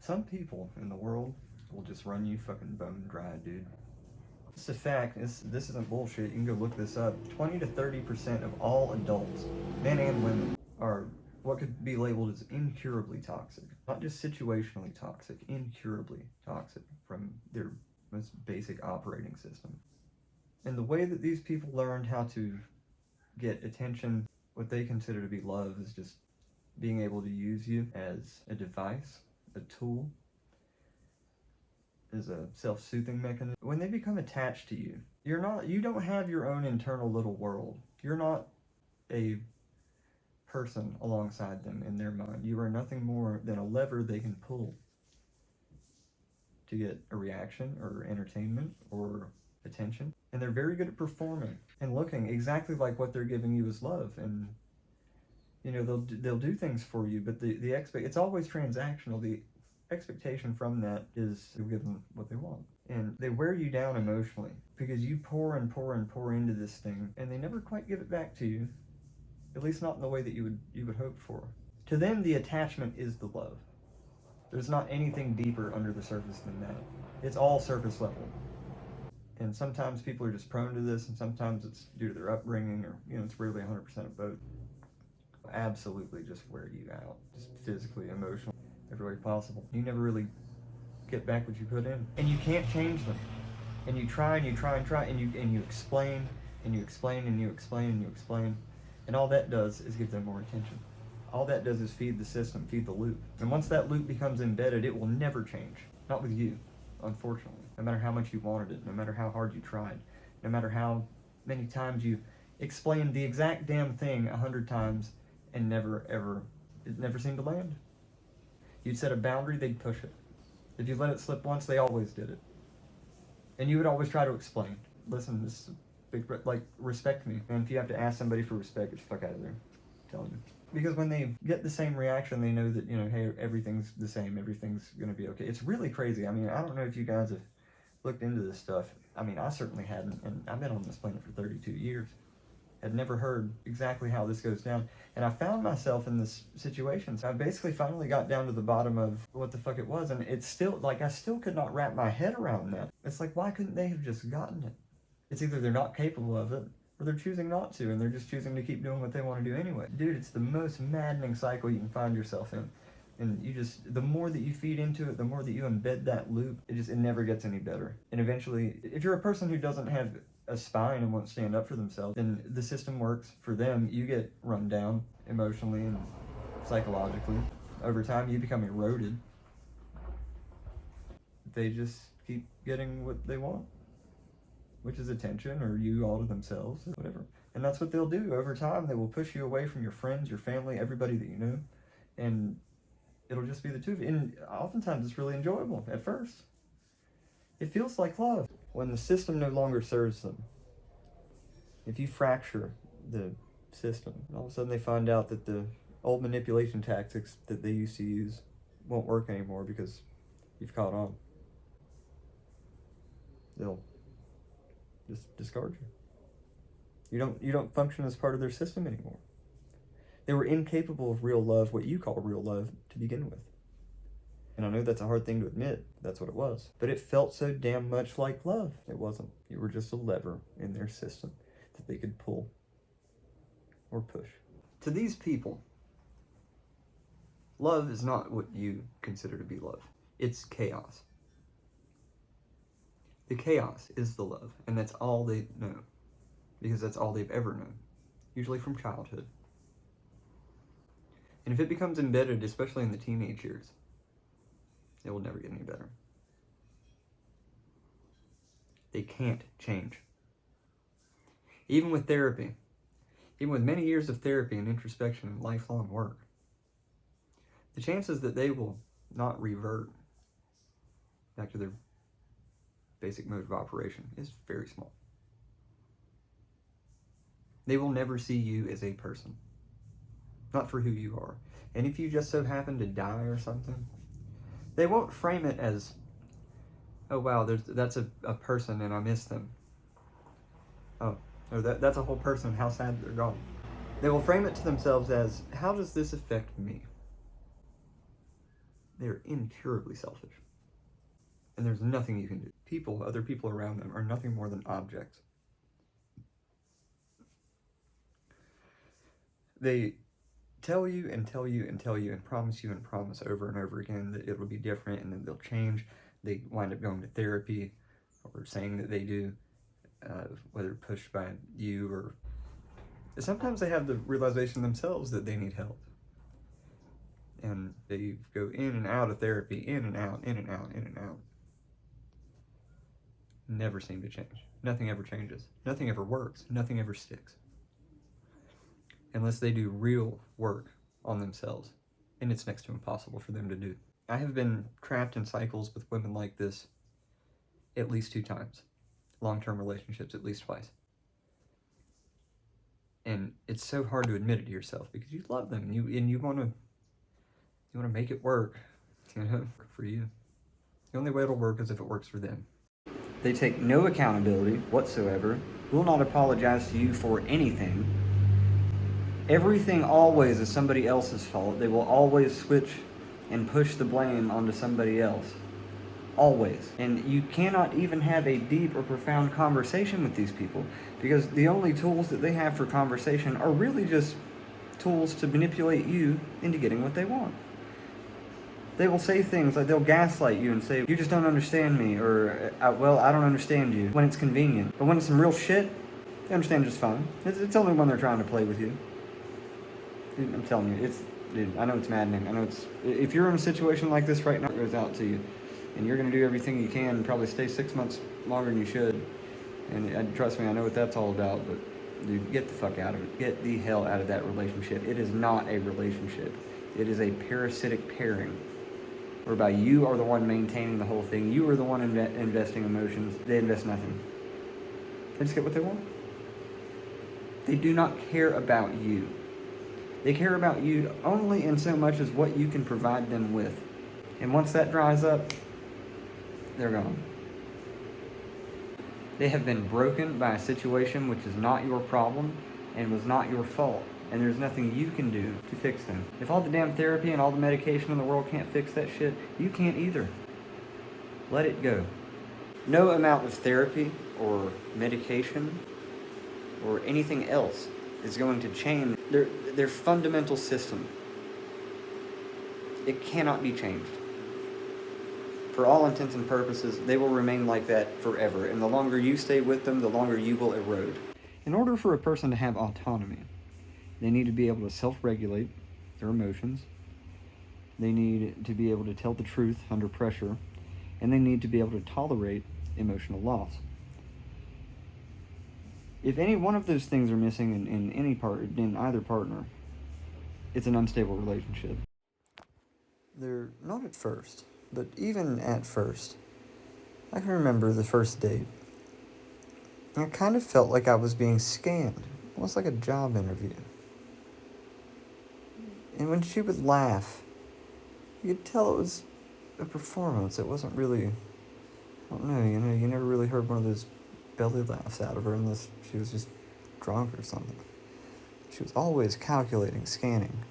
Some people in the world will just run you fucking bone dry, dude. It's a fact. This isn't bullshit. You can go look this up. 20 to 30% of all adults, men and women, are what could be labeled as incurably toxic. Not just situationally toxic, incurably toxic from their most basic operating system. And the way that these people learned how to get attention, what they consider to be love, is just being able to use you as a device, a tool, as a self-soothing mechanism. When they become attached to you, you don't have your own internal little world. You're not a person alongside them in their mind. You are nothing more than a lever they can pull to get a reaction or entertainment or attention. And they're very good at performing and looking exactly like what they're giving you is love. And you know, they'll do things for you, but it's always transactional. The expectation from that is you'll give them what they want. And they wear you down emotionally because you pour and pour and pour into this thing, and they never quite give it back to you. At least not in the way that you would hope for. To them, the attachment is the love. There's not anything deeper under the surface than that. It's all surface level. And sometimes people are just prone to this, and sometimes it's due to their upbringing, or it's rarely 100% of both. Absolutely just wear you out, just physically, emotionally, every way possible. You never really get back what you put in, and you can't change them. And you try and you try and try, and you explain and you explain and you explain and you explain. And all that does is give them more attention. All that does is feed the system, feed the loop. And once that loop becomes embedded, it will never change. Not with you, unfortunately. No matter how much you wanted it, no matter how hard you tried, no matter how many times you explained the exact damn thing 100 times and it never seemed to land. You'd set a boundary, they'd push it. If you let it slip once, they always did it. And you would always try to explain. Listen, this is respect me. And if you have to ask somebody for respect, get the fuck out of there. I'm telling you. Because when they get the same reaction, they know that, hey, everything's the same, everything's gonna be okay. It's really crazy. I mean, I don't know if you guys have looked into this stuff. I mean, I certainly hadn't, and I've been on this planet for 32 years. Had never heard exactly how this goes down. And I found myself in this situation. So I basically finally got down to the bottom of what the fuck it was, and it's still, I still could not wrap my head around that. It's like, why couldn't they have just gotten it? It's either they're not capable of it, or they're choosing not to, and they're just choosing to keep doing what they want to do anyway. Dude, it's the most maddening cycle you can find yourself in. And the more that you feed into it, the more that you embed that loop, it never gets any better. And eventually, if you're a person who doesn't have a spine and won't stand up for themselves, then the system works for them. You get run down emotionally and psychologically. Over time, you become eroded. They just keep getting what they want, which is attention, or you all to themselves, or whatever. And that's what they'll do. Over time, they will push you away from your friends, your family, everybody that you know, and it'll just be the two of you. And oftentimes, it's really enjoyable at first. It feels like love. When the system no longer serves them, if you fracture the system, all of a sudden they find out that the old manipulation tactics that they used to use won't work anymore because you've caught on. They'll just discard you. You don't function as part of their system anymore. They were incapable of real love, what you call real love, to begin with. And I know that's a hard thing to admit, that's what it was. But it felt so damn much like love. It wasn't. You were just a lever in their system that they could pull or push. To these people, love is not what you consider to be love. It's chaos. The chaos is the love, and that's all they know. Because that's all they've ever known. Usually from childhood. And if it becomes embedded, especially in the teenage years, it will never get any better. They can't change. Even with therapy, even with many years of therapy and introspection and lifelong work, the chances that they will not revert back to their basic mode of operation is very small. They will never see you as a person, not for who you are. And if you just so happen to die or something, they won't frame it as, oh wow, that's a person and I miss them. Oh, that's a whole person, how sad they're gone. They will frame it to themselves as, how does this affect me? They're incurably selfish. And there's nothing you can do. People, other people around them, are nothing more than objects. They tell you and tell you and tell you and promise you and promise over and over again that it'll be different and then they'll change. They wind up going to therapy or saying that they do, whether pushed by you or... Sometimes they have the realization themselves that they need help. And they go in and out of therapy, in and out, in and out, in and out. Never seem to change. Nothing ever changes. Nothing ever works. Nothing ever sticks. Unless they do real work on themselves. And it's next to impossible for them to do. I have been trapped in cycles with women like this at least 2 times. Long-term relationships at least twice. And it's so hard to admit it to yourself because you love them and you want to make it work, for you. The only way it'll work is if it works for them. They take no accountability whatsoever, will not apologize to you for anything. Everything always is somebody else's fault. They will always switch and push the blame onto somebody else. Always. And you cannot even have a deep or profound conversation with these people because the only tools that they have for conversation are really just tools to manipulate you into getting what they want. They will say things like they'll gaslight you and say, you just don't understand me, or, well, I don't understand you, when it's convenient. But when it's some real shit, they understand just fine. It's only when they're trying to play with you. Dude, I'm telling you, dude, I know it's maddening. I know if you're in a situation like this right now, it goes out to you. And you're going to do everything you can and probably stay 6 months longer than you should. And trust me, I know what that's all about, but dude, get the fuck out of it. Get the hell out of that relationship. It is not a relationship. It is a parasitic pairing, whereby you are the one maintaining the whole thing. You are the one investing emotions. They invest nothing. They just get what they want. They do not care about you. They care about you only in so much as what you can provide them with. And once that dries up, they're gone. They have been broken by a situation which is not your problem and was not your fault. And there's nothing you can do to fix them. If all the damn therapy and all the medication in the world can't fix that shit, you can't either. Let it go. No amount of therapy or medication or anything else is going to change their fundamental system. It cannot be changed. For all intents and purposes, they will remain like that forever. And the longer you stay with them, the longer you will erode. In order for a person to have autonomy, they need to be able to self-regulate their emotions. They need to be able to tell the truth under pressure. And they need to be able to tolerate emotional loss. If any one of those things are missing in either partner, it's an unstable relationship. They're not at first, but even at first, I can remember the first date. I kind of felt like I was being scanned, almost like a job interview. And when she would laugh, you could tell it was a performance. It wasn't really, I don't know, you never really heard one of those belly laughs out of her unless she was just drunk or something. She was always calculating, scanning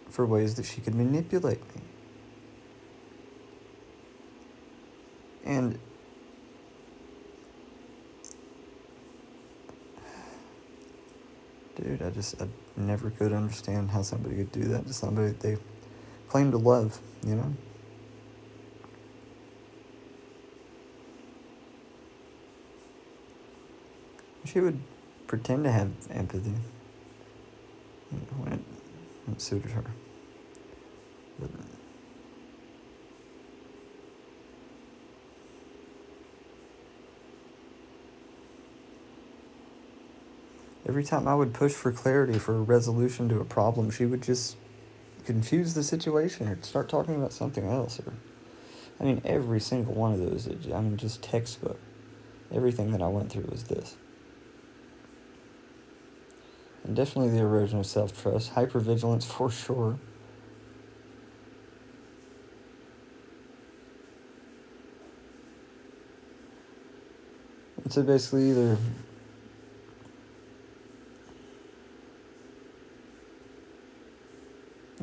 for ways that she could manipulate me. And dude, I never could understand how somebody could do that to somebody that they claim to love, She would pretend to have empathy, when it suited her. But every time I would push for clarity, for a resolution to a problem, she would just confuse the situation or start talking about something else. Every single one of those, just textbook. Everything that I went through was this. And definitely the erosion of self-trust, hypervigilance for sure. And so basically either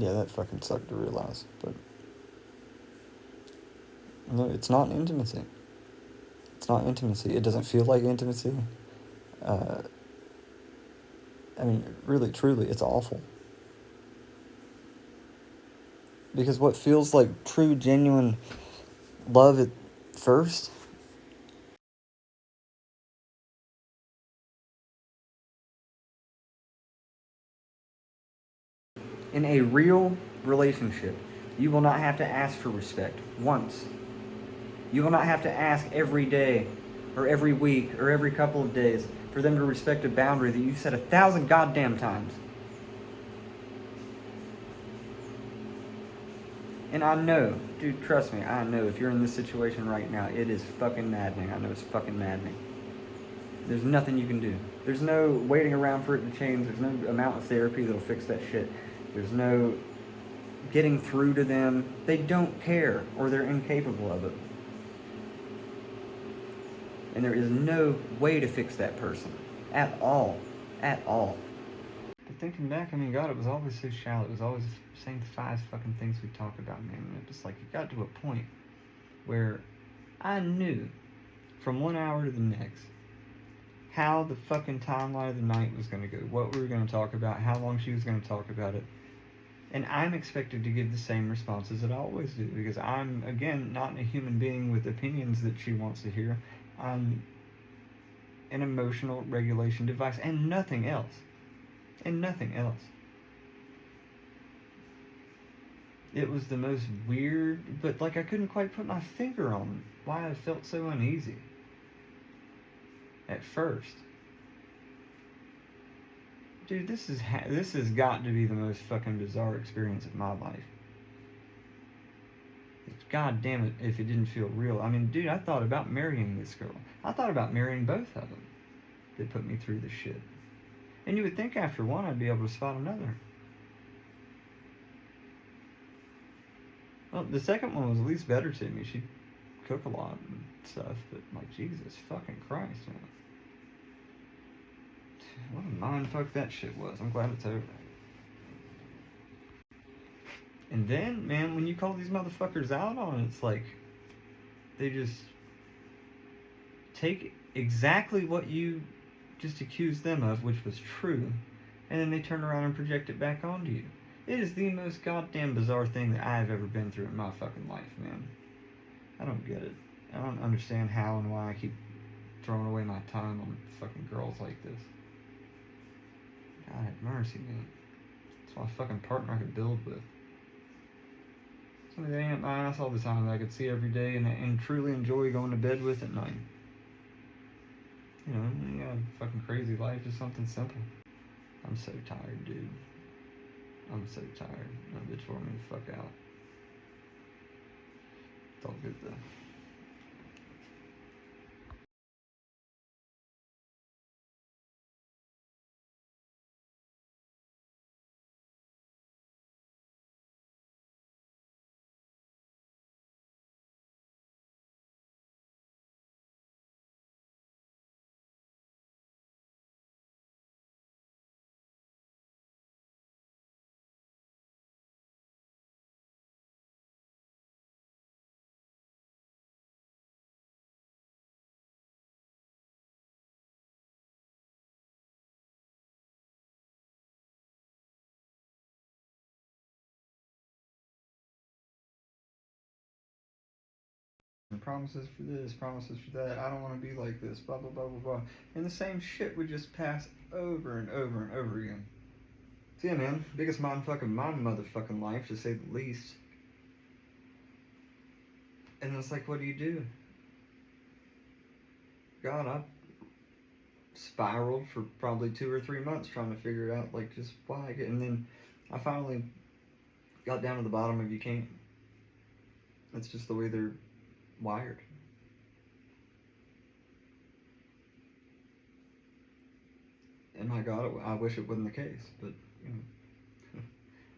Yeah, that fucking sucked to realize, but no, it's not intimacy. It's not intimacy. It doesn't feel like intimacy. Uh, I mean, really, truly, it's awful. Because what feels like true, genuine love at first, in a real relationship, you will not have to ask for respect once. You will not have to ask every day, or every week, or every couple of days for them to respect a boundary that you set 1,000 goddamn times. And I know, dude, trust me, I know if you're in this situation right now, it is fucking maddening. I know it's fucking maddening. There's nothing you can do. There's no waiting around for it to change. There's no amount of therapy that'll fix that shit. There's no getting through to them. They don't care, or they're incapable of it. And there is no way to fix that person. At all. At all. But thinking back, I mean, God, it was always so shallow. It was always the same 5 fucking things we talked about, man. And it was like, it got to a point where I knew from 1 hour to the next how the fucking timeline of the night was going to go, what we were going to talk about, how long she was going to talk about it. And I'm expected to give the same responses that I always do, because I'm, again, not a human being with opinions that she wants to hear. I'm an emotional regulation device, and nothing else. And nothing else. It was the most weird, but like I couldn't quite put my finger on why I felt so uneasy at first. Dude, this has got to be the most fucking bizarre experience of my life. God damn it if it didn't feel real. I mean, dude, I thought about marrying this girl. I thought about marrying both of them that put me through this shit. And you would think after one I'd be able to spot another. Well, the second one was at least better to me. She'd cook a lot and stuff, but like, Jesus fucking Christ, man. What a mindfuck that shit was. I'm glad it's over. And then, man, when you call these motherfuckers out on it, it's like they just take exactly what you just accused them of, which was true, and then they turn around and project it back onto you. It is the most goddamn bizarre thing that I've ever been through in my fucking life, man. I don't get it. I don't understand how and why I keep throwing away my time on fucking girls like this. God have mercy, man. That's my fucking partner I could build with. Somebody that ain't my ass all the time that I could see every day and truly enjoy going to bed with at night. You know, you got a fucking crazy life, just something simple. I'm so tired, dude. I'm so tired. That bitch wore me the fuck out. It's all good though. And promises for this, promises for that. I don't want to be like this. Blah blah blah blah blah. And the same shit would just pass over and over and over again. So yeah, man, biggest mindfuck of my motherfucking life, to say the least. And it's like, what do you do? God, I spiraled for probably 2 or 3 months trying to figure it out, like just why. And then I finally got down to the bottom of you can't. That's just the way they're wired. And my God, I wish it wasn't the case, but you know,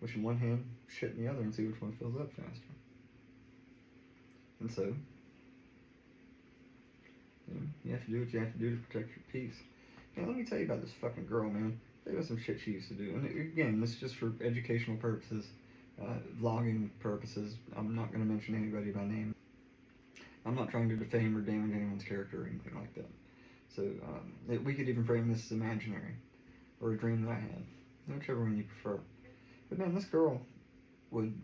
wish in one hand, shit in the other, and see which one fills up faster. And so, you have to do what you have to do to protect your peace. Now, let me tell you about this fucking girl, man. There was some shit she used to do, and again, this is just for educational purposes. vlogging purposes. I'm not going to mention anybody by name. I'm not trying to defame or damage anyone's character or anything like that. So we could even frame this as imaginary or a dream that I had, whichever one you prefer. But man, this girl would.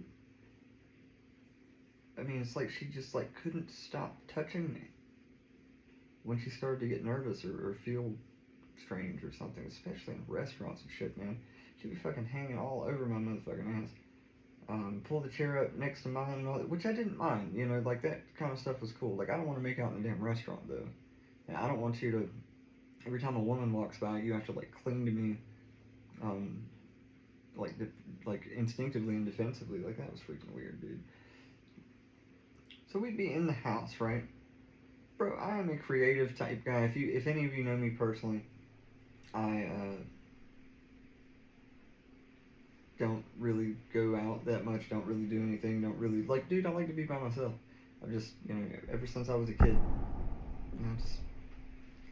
I mean, it's like she just like couldn't stop touching me when she started to get nervous or feel strange or something, especially in restaurants and shit, man. She'd be fucking hanging all over my motherfucking ass. Pull the chair up next to mine and all that, which I didn't mind, you know, like that kind of stuff was cool. Like, I don't want to make out in a damn restaurant, though. And I don't want you to, every time a woman walks by, you have to, like, cling to me, um, like instinctively and defensively. Like, that was freaking weird, dude. So we'd be in the house, right? Bro, I am a creative type guy. If any of you know me personally, I, don't really go out that much, don't really do anything, don't really, like, dude, I like to be by myself. I've just, you know, ever since I was a kid, you know, just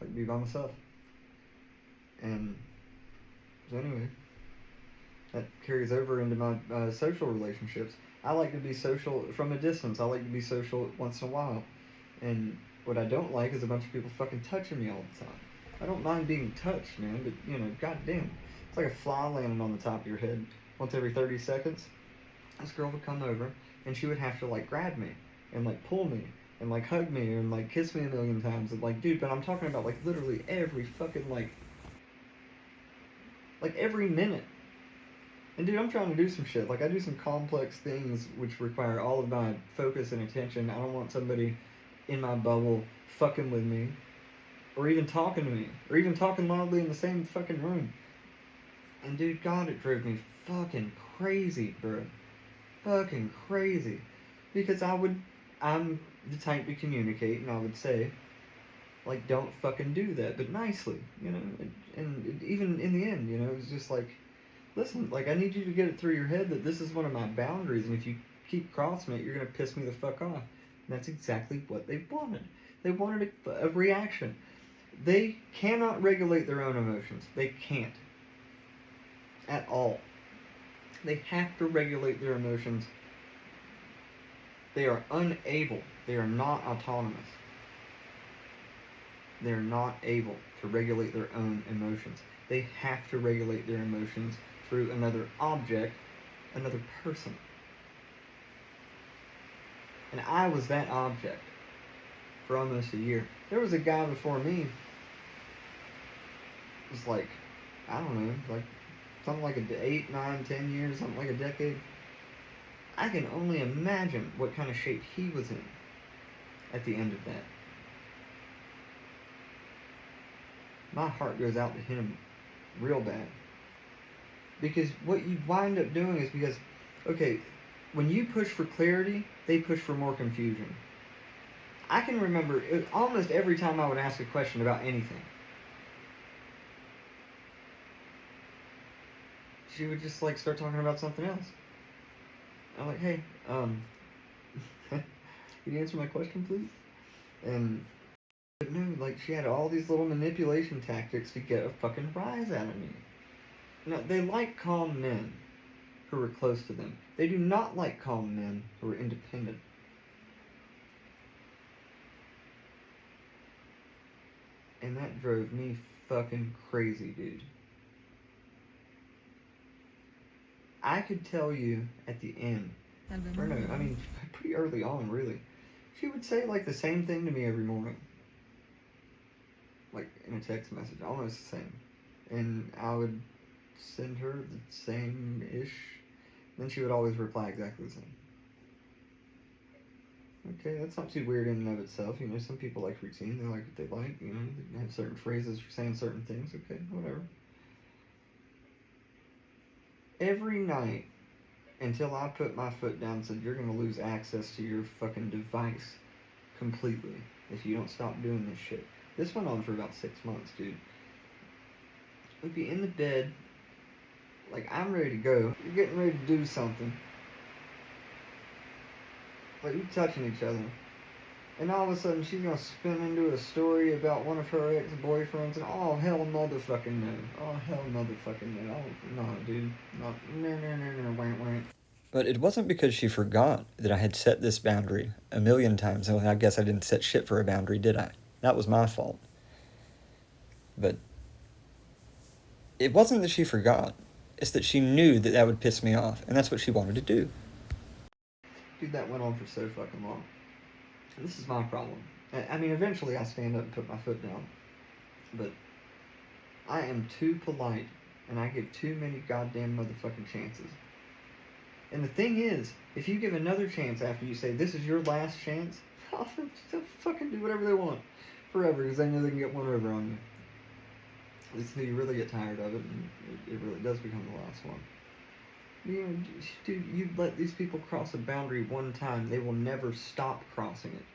like to be by myself. And so anyway, that carries over into my social relationships. I like to be social from a distance. I like to be social once in a while. And what I don't like is a bunch of people fucking touching me all the time. I don't mind being touched, man, but, you know, goddamn. It's like a fly landing on the top of your head once every 30 seconds. This girl would come over, and she would have to, like, grab me and, like, pull me and, like, hug me and, like, kiss me a million times. And, like, dude, but I'm talking about, like, literally every fucking, like every minute. And, dude, I'm trying to do some shit. Like, I do some complex things which require all of my focus and attention. I don't want somebody in my bubble fucking with me, or even talking to me, or even talking loudly in the same fucking room. And dude, God, it drove me fucking crazy, bro. Fucking crazy. Because I'm the type to communicate, and I would say, like, don't fucking do that, but nicely, you know? And even in the end, you know, it was just like, listen, like, I need you to get it through your head that this is one of my boundaries, and if you keep crossing it, you're gonna piss me the fuck off. And that's exactly what they wanted. They wanted a reaction. They cannot regulate their own emotions. They can't. At all. They have to regulate their emotions. They are unable. They are not autonomous. They are not able to regulate their own emotions. They have to regulate their emotions through another object, another person. And I was that object for almost a year. There was a guy before me. It was like, I don't know, like something like 8, 9, 10 years, something like a decade. I can only imagine what kind of shape he was in at the end of that. My heart goes out to him real bad. Because what you wind up doing is because, okay, when you push for clarity, they push for more confusion. I can remember almost every time I would ask a question about anything, she would just like start talking about something else. I'm like, hey, can you answer my question, please? And but no, like she had all these little manipulation tactics to get a fucking rise out of me. Now, they like calm men who are close to them. They do not like calm men who are independent. And that drove me fucking crazy, dude. I could tell you at the end, or no, I mean, pretty early on, really. She would say, like, the same thing to me every morning. Like, in a text message, almost the same. And I would send her the same-ish. Then she would always reply exactly the same. Okay, that's not too weird in and of itself. You know, some people like routine. They like what they like. You know, they have certain phrases for saying certain things. Okay, whatever. Every night, until I put my foot down and said, you're going to lose access to your fucking device completely if you don't stop doing this shit. This went on for about 6 months, dude. We'd be in the bed, like, I'm ready to go. You're getting ready to do something. Like, we're touching each other. And all of a sudden, she's gonna spin into a story about one of her ex-boyfriends, and oh, hell motherfucking no. Oh, hell motherfucking no. Oh, no, dude. No, no, wait. But it wasn't because she forgot that I had set this boundary a million times. I guess I didn't set shit for a boundary, did I? That was my fault. But it wasn't that she forgot. It's that she knew that that would piss me off, and that's what she wanted to do. Dude, that went on for so fucking long. And this is my problem. I mean, eventually I stand up and put my foot down. But I am too polite, and I give too many goddamn motherfucking chances. And the thing is, if you give another chance after you say, this is your last chance, they'll fucking do whatever they want forever because they know they can get one over on you. Until you really get tired of it, and it really does become the last one. You know, dude, you let these people cross a boundary one time, they will never stop crossing it.